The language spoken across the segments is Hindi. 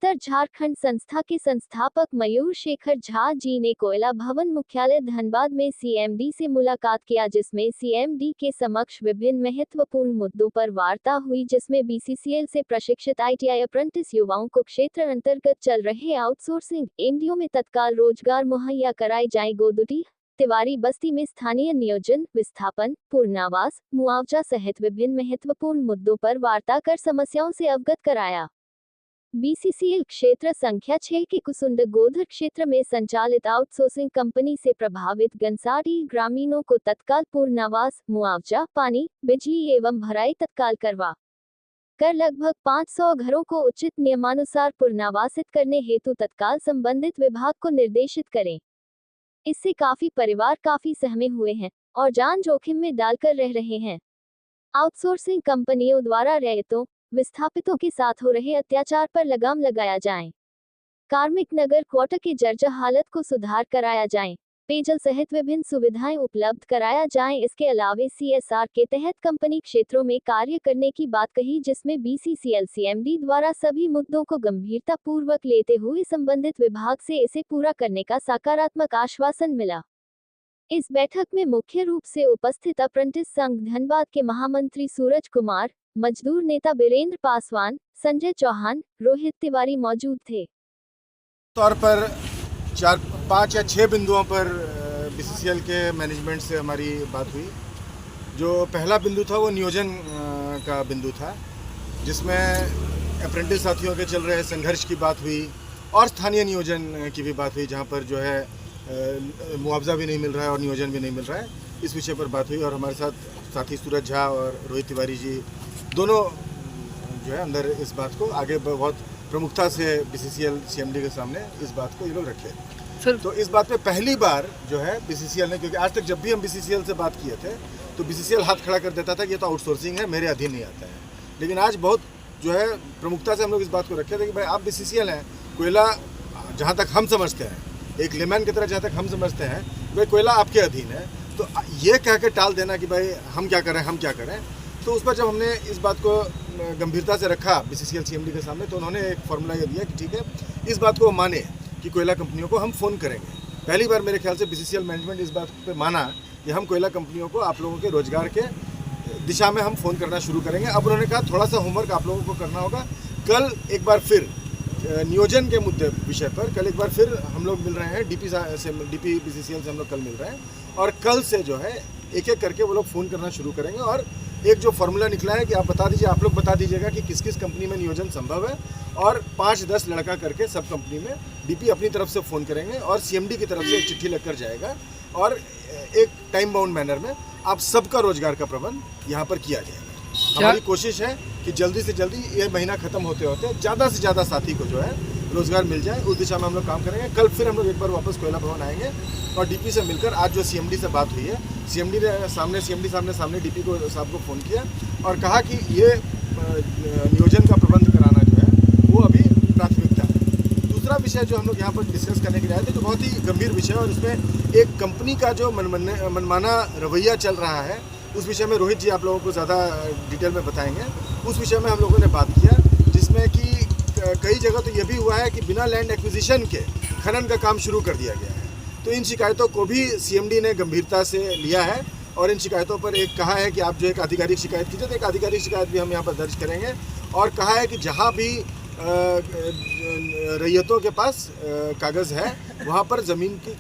उत्तर झारखंड संस्था के संस्थापक मयूर शेखर झा जी ने कोयला भवन मुख्यालय धनबाद में सीएमडी से मुलाकात किया, जिसमें सीएमडी के समक्ष विभिन्न महत्वपूर्ण मुद्दों पर वार्ता हुई, जिसमें बीसीसीएल से प्रशिक्षित आईटीआई अप्रेंटिस युवाओं को क्षेत्र अंतर्गत चल रहे आउटसोर्सिंग एमडीओ में तत्काल रोजगार मुहैया कराई जाए। गोदुटी तिवारी बस्ती में स्थानीय नियोजन, विस्थापन, पुनर्वास, मुआवजा सहित विभिन्न महत्वपूर्ण मुद्दों पर वार्ता कर समस्याओं से अवगत कराया। बीसीसीएल क्षेत्र संख्या 6 के कुसुंडगोधर क्षेत्र में संचालित आउटसोर्सिंग कंपनी से प्रभावित गंसाडी ग्रामीणों को तत्काल पुनर्वास, मुआवजा, पानी, बिजली एवं भराई तत्काल करवा कर लगभग 500 घरों को उचित नियमानुसार पुनर्वासित करने हेतु तत्काल संबंधित विभाग को निर्देशित करें। इससे काफी परिवार काफी सहमे हुए हैं और जान जोखिम में डालकर रह रहे हैं। आउटसोर्सिंग कंपनियों द्वारा रैयतों, विस्थापितों के साथ हो रहे अत्याचार पर लगाम लगाया जाए। कार्मिक नगर क्वार्टर की जर्जर हालत को सुधार कराया जाए। पेयजल सहित विभिन्न सुविधाएं उपलब्ध कराया जाए। इसके अलावा सीएसआर के तहत कंपनी क्षेत्रों में कार्य करने की बात कही, जिसमें बीसीसीएल सीएमडी द्वारा सभी मुद्दों को गंभीरता पूर्वक लेते हुए संबंधित विभाग से इसे पूरा करने का सकारात्मक आश्वासन मिला। इस बैठक में मुख्य रूप से उपस्थित अप्रेंटिस संघ धनबाद के महामंत्री सूरज कुमार, मजदूर नेता बीरेंद्र पासवान, संजय चौहान, रोहित तिवारी मौजूद थे। तौर पर 4, 5 या 6 बिंदुओं पर बीसीसीएल के मैनेजमेंट से हमारी बात हुई। जो पहला बिंदु था वो नियोजन का बिंदु था, जिसमें अप्रेंटिस साथियों के चल रहे संघर्ष की बात हुई और स्थानीय नियोजन की भी बात हुई, जहाँ पर जो है मुआवजा भी नहीं मिल रहा है और नियोजन भी नहीं मिल रहा है। इस विषय पर बात हुई और हमारे साथ साथी सूरज झा और रोहित तिवारी जी दोनों जो है अंदर इस बात को आगे बहुत प्रमुखता से बीसीसीएल सीएमडी के सामने इस बात को ये लोग रखे सर। तो इस बात पे पहली बार जो है बीसीसीएल ने, क्योंकि आज तक जब भी हम बीसीसीएल से बात किए थे तो बीसीसीएल हाथ खड़ा कर देता था कि ये तो आउटसोर्सिंग है, मेरे अधीन नहीं आता है। लेकिन आज बहुत जो है प्रमुखता से हम लोग इस बात को रखे थे कि भाई आप बीसीसीएल हैं, कोयला जहाँ तक हम समझते हैं, एक लेमैन की तरह जहाँ तक हम समझते हैं, भाई कोयला आपके अधीन है। तो ये कह के टाल देना कि भाई हम क्या करें, तो उस पर जब हमने इस बात को गंभीरता से रखा बीसीसीएल सीएमडी के सामने, तो उन्होंने एक फॉर्मूला ये दिया कि ठीक है, इस बात को माने कि कोयला कंपनियों को हम फ़ोन करेंगे। पहली बार मेरे ख्याल से बीसीसीएल मैनेजमेंट इस बात पे माना कि हम कोयला कंपनियों को आप लोगों के रोजगार के दिशा में हम फ़ोन करना शुरू करेंगे। अब उन्होंने कहा थोड़ा सा होमवर्क आप लोगों को करना होगा। कल एक बार फिर नियोजन के मुद्दे विषय पर कल एक बार फिर हम लोग मिल रहे हैं, डीपी बीसीसीएल से हम लोग कल मिल रहे हैं और कल से जो है एक एक करके वो लोग फ़ोन करना शुरू करेंगे। और एक जो फार्मूला निकला है कि आप लोग बता दीजिएगा कि किस किस कंपनी में नियोजन संभव है, और 5-10 लड़का करके सब कंपनी में डीपी अपनी तरफ से फ़ोन करेंगे और सीएमडी की तरफ से एक चिट्ठी लगकर जाएगा और एक टाइम बाउंड मैनर में आप सबका रोजगार का प्रबंध यहाँ पर किया जाएगा। हमारी कोशिश है कि जल्दी से जल्दी ये महीना खत्म होते होते ज़्यादा से ज़्यादा साथी को जो है रोजगार मिल जाए, उस दिशा में हम लोग काम करेंगे। कल फिर हम लोग एक बार वापस कोयला भवन आएंगे और डीपी से मिलकर, आज जो सीएमडी से बात हुई है, सीएमडी ने सामने डीपी को साहब को फ़ोन किया और कहा कि ये नियोजन का प्रबंध कराना जो है वो अभी प्राथमिकता है। दूसरा विषय जो हम लोग यहाँ पर डिस्कस करने के लिए आए थे, जो बहुत ही गंभीर विषय है और इसमें एक कंपनी का जो मनमाना रवैया चल रहा है, उस विषय में रोहित जी आप लोगों को ज़्यादा डिटेल में बताएंगे। उस विषय में हम लोगों ने बात किया, जिसमें कि कई जगह तो ये भी हुआ है कि बिना लैंड एक्विजिशन के खनन का काम शुरू कर दिया गया है। तो इन शिकायतों को भी सीएमडी ने गंभीरता से लिया है और इन शिकायतों पर एक कहा है कि आप जो एक आधिकारिक शिकायत कीजिए, तो एक आधिकारिक शिकायत भी हम यहाँ पर दर्ज करेंगे। और कहा है कि जहाँ भी रैयतों के पास कागज़ है, वहाँ पर ज़मीन की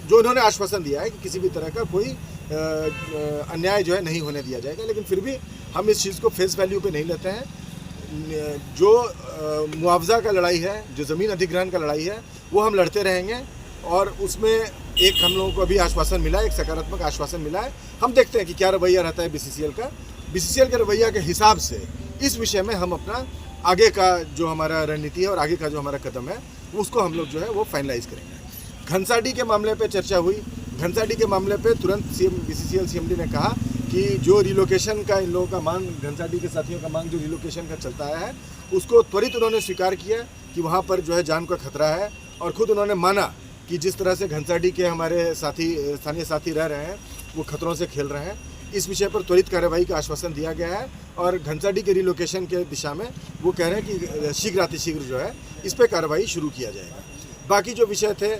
जो उन्होंने आश्वासन दिया है कि किसी भी तरह का कोई अन्याय जो है नहीं होने दिया जाएगा। लेकिन फिर भी हम इस चीज़ को फेस वैल्यू पे नहीं लेते हैं। जो मुआवजा का लड़ाई है, जो ज़मीन अधिग्रहण का लड़ाई है, वो हम लड़ते रहेंगे और उसमें एक हम लोगों को अभी आश्वासन मिला है, एक सकारात्मक आश्वासन मिला है। हम देखते हैं कि क्या रवैया रहता है बीसीसीएल का। बीसीसीएल के रवैया के हिसाब से इस विषय में हम अपना आगे का जो हमारा रणनीति है और आगे का जो हमारा कदम है, उसको हम लोग जो है वो फाइनलाइज करेंगे। घनसाडी के मामले पे चर्चा हुई। घनसाडी के मामले पे तुरंत बीसीसीएल सीएमडी ने कहा कि जो रिलोकेशन का इन लोगों का मांग, घनसाडी के साथियों का मांग जो रिलोकेशन का चलता है, उसको त्वरित उन्होंने स्वीकार किया कि वहाँ पर जो है जान का खतरा है। और ख़ुद उन्होंने माना कि जिस तरह से घनसाडी के हमारे स्थानीय साथी रह रहे हैं, वो खतरों से खेल रहे हैं। इस विषय पर त्वरित कार्रवाई का आश्वासन दिया गया है और घनसाडी के रिलोकेशन के दिशा में वो कह रहे हैं कि शीघ्र अतिशीघ्र जो है इस पर कार्रवाई शुरू किया जाएगा। बाकी जो विषय थे,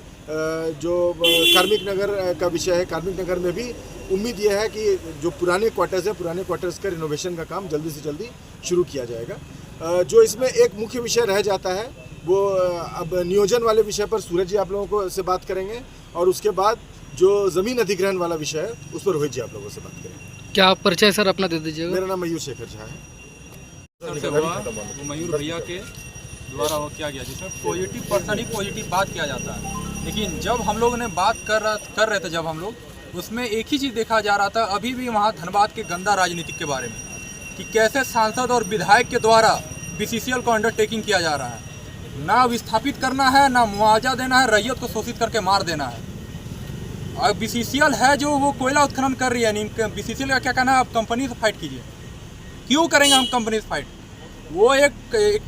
जो कार्मिक नगर का विषय है, कार्मिक नगर में भी उम्मीद यह है कि जो पुराने क्वार्टर्स हैं, पुराने क्वार्टर्स का रिनोवेशन का काम जल्दी से जल्दी शुरू किया जाएगा। जो इसमें एक मुख्य विषय रह जाता है वो अब नियोजन वाले विषय पर सूरज जी आप लोगों को से बात करेंगे, और उसके बाद जो ज़मीन अधिग्रहण वाला विषय है उस पर रोहित जी आप लोगों से बात करेंगे। क्या आप परिचय सर अपना दे दीजिएगा? मेरा नाम मयूर शेखर झा है। वो मयूर भैया के द्वारा वो किया गया जिसमें पॉजिटिव पर्सन ही पॉजिटिव बात किया जाता है, लेकिन जब हम लोगों ने बात कर रहे थे जब हम लोग उसमें एक ही चीज़ देखा जा रहा था अभी भी वहाँ धनबाद के गंदा राजनीतिक के बारे में कि कैसे सांसद और विधायक के द्वारा बीसीसीएल को अंडरटेकिंग किया जा रहा है, ना विस्थापित करना है, ना मुआवजा देना है, रैयत को शोषित करके मार देना है। और बीसीसीएल है जो वो कोयला उत्खनन कर रही है, बीसीसीएल का क्या कहना है, आप कंपनी से फाइट कीजिए। क्यों करेंगे हम कंपनी से फाइट? वो एक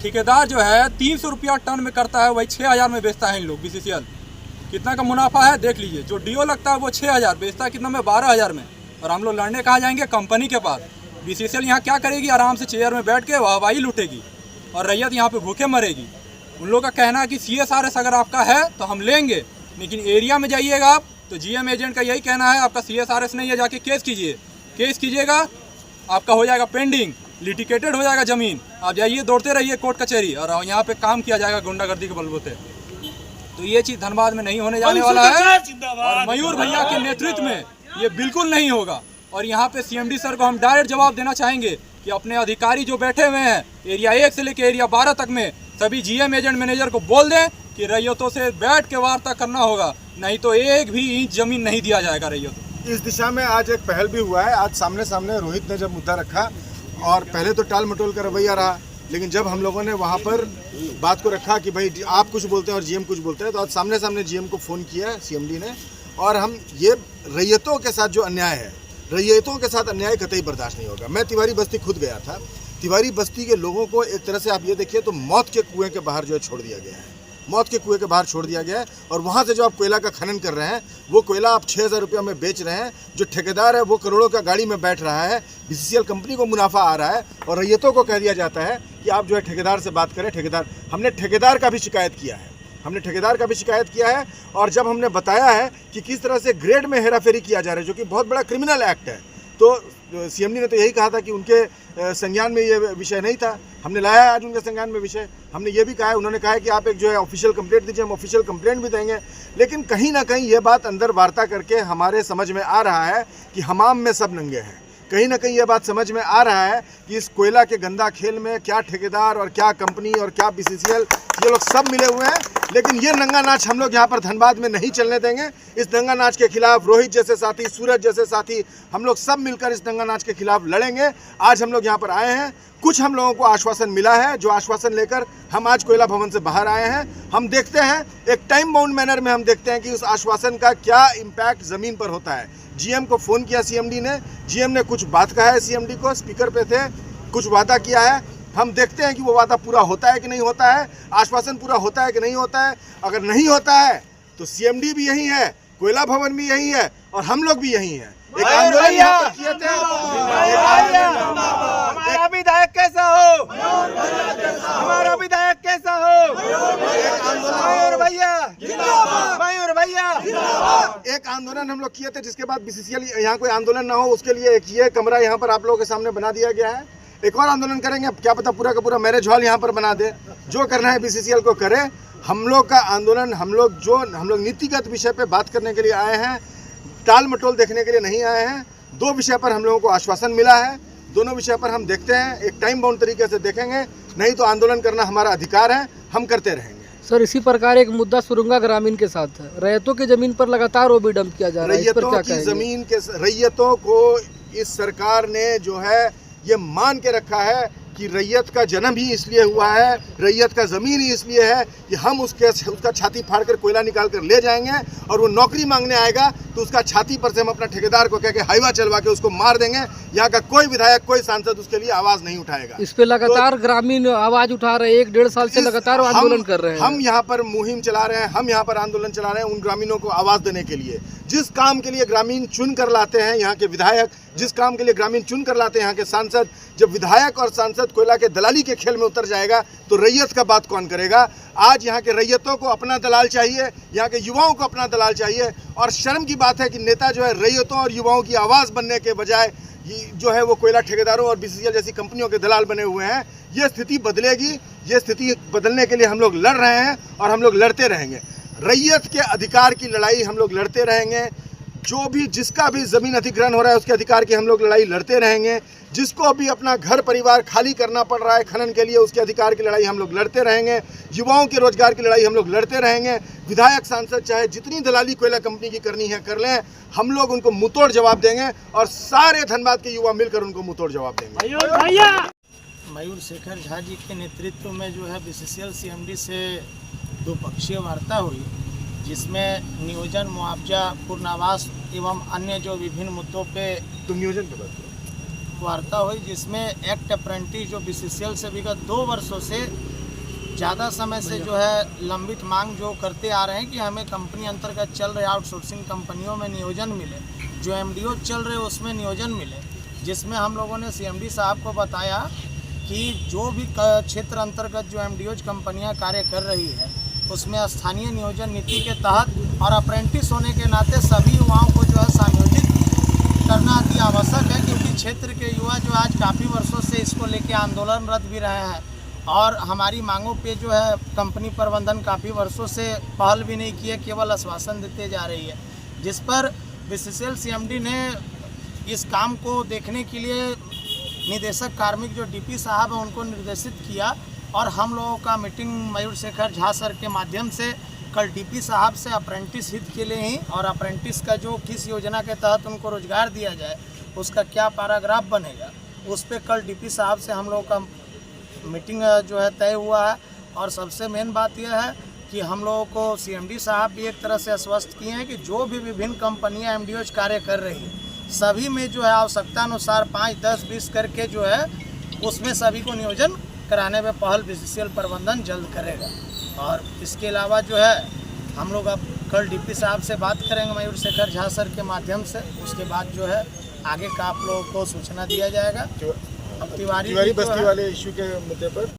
ठेकेदार जो है 300 रुपया टन में करता है, वही 6000 में बेचता है इन लोग। बीसीसीएल कितना का मुनाफा है देख लीजिए। जो डीओ लगता है वो 6000 बेचता है कितना में, 12000 में। और हम लोग लड़ने कहाँ जाएंगे? कंपनी के पास। बीसीसीएल यहाँ क्या करेगी? आराम से चेयर में बैठ के वाहवाही लूटेगी और रैयत यहाँ पे भूखे मरेगी। उन लोगों का कहना है कि CSRS अगर आपका है तो हम लेंगे, लेकिन एरिया में जाइएगा आप तो GM एजेंट का यही कहना है आपका CSRS नहीं है, जाके केस कीजिए। केस कीजिएगा आपका हो जाएगा पेंडिंग, लिटिकेटेड हो जाएगा ज़मीन। आप जाइए दौड़ते रहिए कोर्ट कचहरी और यहाँ पे काम किया जाएगा गुंडागर्दी के बलबूते। तो ये चीज़ धनबाद में नहीं होने जाने वाला है और मयूर भैया के नेतृत्व में ये बिल्कुल नहीं होगा। और यहाँ पे CMD सर को हम डायरेक्ट जवाब देना चाहेंगे कि अपने अधिकारी जो बैठे हुए हैं एरिया 1 से लेकर एरिया 12 तक में सभी GM एजेंट मैनेजर को बोल दें कि रैयतों से बैठ के वार्ता करना होगा, नहीं तो एक भी इंच जमीन नहीं दिया जाएगा रैयतों। इस दिशा में आज एक पहल भी हुआ है। आज सामने सामने रोहित ने जब मुद्दा रखा और पहले तो टाल मटोल का रवैया रहा, लेकिन जब हम लोगों ने वहाँ पर बात को रखा कि भाई आप कुछ बोलते हैं और GM कुछ बोलते हैं, तो आज सामने सामने GM को फ़ोन किया है CMD ने। और हम ये रैयतों के साथ जो अन्याय है, रैयतों के साथ अन्याय कतई बर्दाश्त नहीं होगा। मैं तिवारी बस्ती खुद गया था। तिवारी बस्ती के लोगों को एक तरह से आप ये देखिए तो मौत के कुएं के बाहर जो है छोड़ दिया गया है, मौत के कुएं के बाहर छोड़ दिया गया है। और वहाँ से जो आप कोयला का खनन कर रहे हैं वो कोयला आप 6000 रुपये में बेच रहे हैं। जो ठेकेदार है वो करोड़ों का गाड़ी में बैठ रहा है, बीसीसीएल कंपनी को मुनाफा आ रहा है और रैयतों को कह दिया जाता है कि आप जो है ठेकेदार से बात करें। हमने ठेकेदार का भी शिकायत किया है, और जब हमने बताया है कि किस तरह से ग्रेड में हेराफेरी किया जा रहा है, जो कि बहुत बड़ा क्रिमिनल एक्ट है, तो CMD ने तो यही कहा था कि उनके संज्ञान में ये विषय नहीं था। हमने लाया है आज उनके संज्ञान में विषय। हमने ये भी कहा है, उन्होंने कहा है कि आप एक जो है ऑफिशियल कंप्लेंट दीजिए, हम ऑफिशियल कंप्लेंट भी देंगे। लेकिन कहीं ना कहीं ये बात अंदर वार्ता करके हमारे समझ में आ रहा है कि हमाम में सब नंगे हैं। कहीं ना कहीं ये बात समझ में आ रहा है कि इस कोयला के गंदा खेल में क्या ठेकेदार और क्या कंपनी और क्या बीसीसीएल, ये लोग सब मिले हुए हैं। लेकिन ये नंगा नाच हम लोग यहाँ पर धनबाद में नहीं चलने देंगे। इस नंगा नाच के खिलाफ रोहित जैसे साथी, सूरज जैसे साथी, हम लोग सब मिलकर इस नंगा नाच के खिलाफ लड़ेंगे। आज हम लोग यहाँ पर आए हैं, कुछ हम लोगों को आश्वासन मिला है, जो आश्वासन लेकर हम आज कोयला भवन से बाहर आए हैं। हम देखते हैं एक टाइम बाउंड मैनर में, हम देखते हैं कि उस आश्वासन का क्या इम्पैक्ट ज़मीन पर होता है। GM को फ़ोन किया CMD ने, GM ने कुछ बात कहा है CMD को, स्पीकर पे थे, कुछ वादा किया है। हम देखते हैं कि वो वादा पूरा होता है कि नहीं होता है, आश्वासन पूरा होता है कि नहीं होता है। अगर नहीं होता है तो CMD भी यही है, कोयला भवन भी यही है और हम लोग भी यही हैं। एक आंदोलन यहाँ पर किए थे। हमारा विधायक कैसा हो, हमारा विधायक कैसा हो, मयूर भैया, मयूर भैया। एक आंदोलन हम लोग किए थे, जिसके बाद बीसीसीएल यहाँ कोई आंदोलन ना हो उसके लिए एक ये कमरा यहाँ पर आप लोगों के सामने बना दिया गया है। एक और आंदोलन करेंगे, क्या पता पूरा का पूरा मैरिज हॉल यहाँ पर बना दे। जो करना है बीसीसीएल को करे। हम लोग का आंदोलन, हम लोग नीतिगत विषय पे बात करने के लिए आए हैं, टाल मटोल देखने के लिए नहीं आए हैं। 2 विषय पर हम लोगों को आश्वासन मिला है, दोनों विषय पर हम देखते हैं, एक टाइम बाउंड तरीके से देखेंगे, नहीं तो आंदोलन करना हमारा अधिकार है, हम करते रहेंगे। सर इसी प्रकार एक मुद्दा सुरुंगा ग्रामीण के साथ है, रैयतों की जमीन पर लगातार ओबी डंप किया जा रहा है, इस पर क्या कहेंगे? रैयतों को इस सरकार ने जो है ये मान के रखा है कि रैयत का जन्म ही इसलिए हुआ है, रैयत का ज़मीन ही इसलिए है कि हम उसका छाती फाड़कर कोयला निकाल कर ले जाएंगे और वो नौकरी मांगने आएगा तो उसका छाती पर से हम अपना ठेकेदार को कह के हाईवा चलवा के उसको मार देंगे। यहाँ का कोई विधायक, कोई सांसद उसके लिए आवाज़ नहीं उठाएगा। इस पे लगातार ग्रामीण आवाज़ उठा रहे हैं, 1-1.5 साल से लगातार आंदोलन कर रहे हैं। हम यहाँ पर मुहिम चला रहे हैं, हम यहाँ पर आंदोलन चला रहे हैं उन ग्रामीणों को आवाज़ देने के लिए। जिस काम के लिए ग्रामीण चुन कर लाते हैं यहाँ के विधायक, जिस काम के लिए ग्रामीण चुन कर लाते हैं यहाँ के सांसद, जब विधायक और सांसद कोयला के दलाली के खेल में उतर जाएगा तो रैयत का बात कौन करेगा। आज यहाँ के रैयतों को अपना दलाल चाहिए, यहाँ के युवाओं को अपना दलाल चाहिए। और शर्म की बात है कि नेता जो है रैयतों और युवाओं की आवाज़ बनने के बजाय जो है वो कोयला ठेकेदारों और BCCL जैसी कंपनियों के दलाल बने हुए हैं। ये स्थिति बदलेगी, ये स्थिति बदलने के लिए हम लोग लड़ रहे हैं और हम लोग लड़ते रहेंगे। रैयत के अधिकार की लड़ाई हम लोग लड़ते रहेंगे। जो भी जिसका भी ज़मीन अधिग्रहण हो रहा है उसके अधिकार की हम लोग लड़ाई लड़ते रहेंगे। जिसको भी अपना घर परिवार खाली करना पड़ रहा है खनन के लिए उसके अधिकार की लड़ाई हम लोग लड़ते रहेंगे। युवाओं के रोजगार की लड़ाई हम लोग लड़ते रहेंगे। विधायक सांसद चाहे जितनी दलाली कोयला कंपनी की करनी है कर लें, हम लोग उनको मुंहतोड़ जवाब देंगे और सारे धनबाद के युवा मिलकर उनको मुंहतोड़ जवाब देंगे। मयूर शेखर झा जी के नेतृत्व में जो है BCCL CMD से द्विपक्षीय वार्ता हुई, जिसमें नियोजन, मुआवजा, पूर्णावास एवं अन्य जो विभिन्न मुद्दों पे नियोजन के बाद वार्ता हुई, जिसमें एक्ट अप्रेंटिस जो BCCL से विगत 2 वर्षों से ज़्यादा समय से जो है लंबित मांग जो करते आ रहे हैं कि हमें कंपनी अंतर्गत चल रहे आउटसोर्सिंग कंपनियों में नियोजन मिले, जो MDO चल रहे उसमें नियोजन मिले। जिसमें हम लोगों ने CMD साहब को बताया कि जो भी क्षेत्र अंतर्गत जो MDO कंपनियां कार्य कर रही है उसमें स्थानीय नियोजन नीति के तहत और अप्रेंटिस होने के नाते सभी युवाओं को जो है समायोजित करना अति आवश्यक है, क्योंकि क्षेत्र के युवा जो आज काफ़ी वर्षों से इसको लेके आंदोलनरत भी रहे हैं और हमारी मांगों पे जो है कंपनी प्रबंधन काफ़ी वर्षों से पहल भी नहीं की है, केवल आश्वासन देते जा रही है। जिस पर BCCL CMD ने इस काम को देखने के लिए निदेशक कार्मिक जो DP साहब हैं उनको निर्देशित किया और हम लोगों का मीटिंग मयूर शेखर झा सर के माध्यम से कल DP साहब से अप्रेंटिस हित के लिए ही और अप्रेंटिस का जो किस योजना के तहत उनको रोजगार दिया जाए उसका क्या पैराग्राफ बनेगा, उस पर कल DP साहब से हम लोगों का मीटिंग जो है तय हुआ है। और सबसे मेन बात यह है कि हम लोगों को CMD साहब भी एक तरह से आश्वस्त किए हैं कि जो भी विभिन्न कंपनियां MDO कार्य कर रही हैं सभी में जो है आवश्यकता अनुसार 5, 10, 20 करके जो है उसमें सभी को नियोजन कराने में पहल BCCL प्रबंधन जल्द करेगा। और इसके अलावा जो है हम लोग अब कल DP साहब से बात करेंगे मयूर शेखर झा सर के माध्यम से, उसके बाद जो है आगे का आप लोगों को सूचना दिया जाएगा। अब तिवारी बस्ती वाले इशू के मुद्दे पर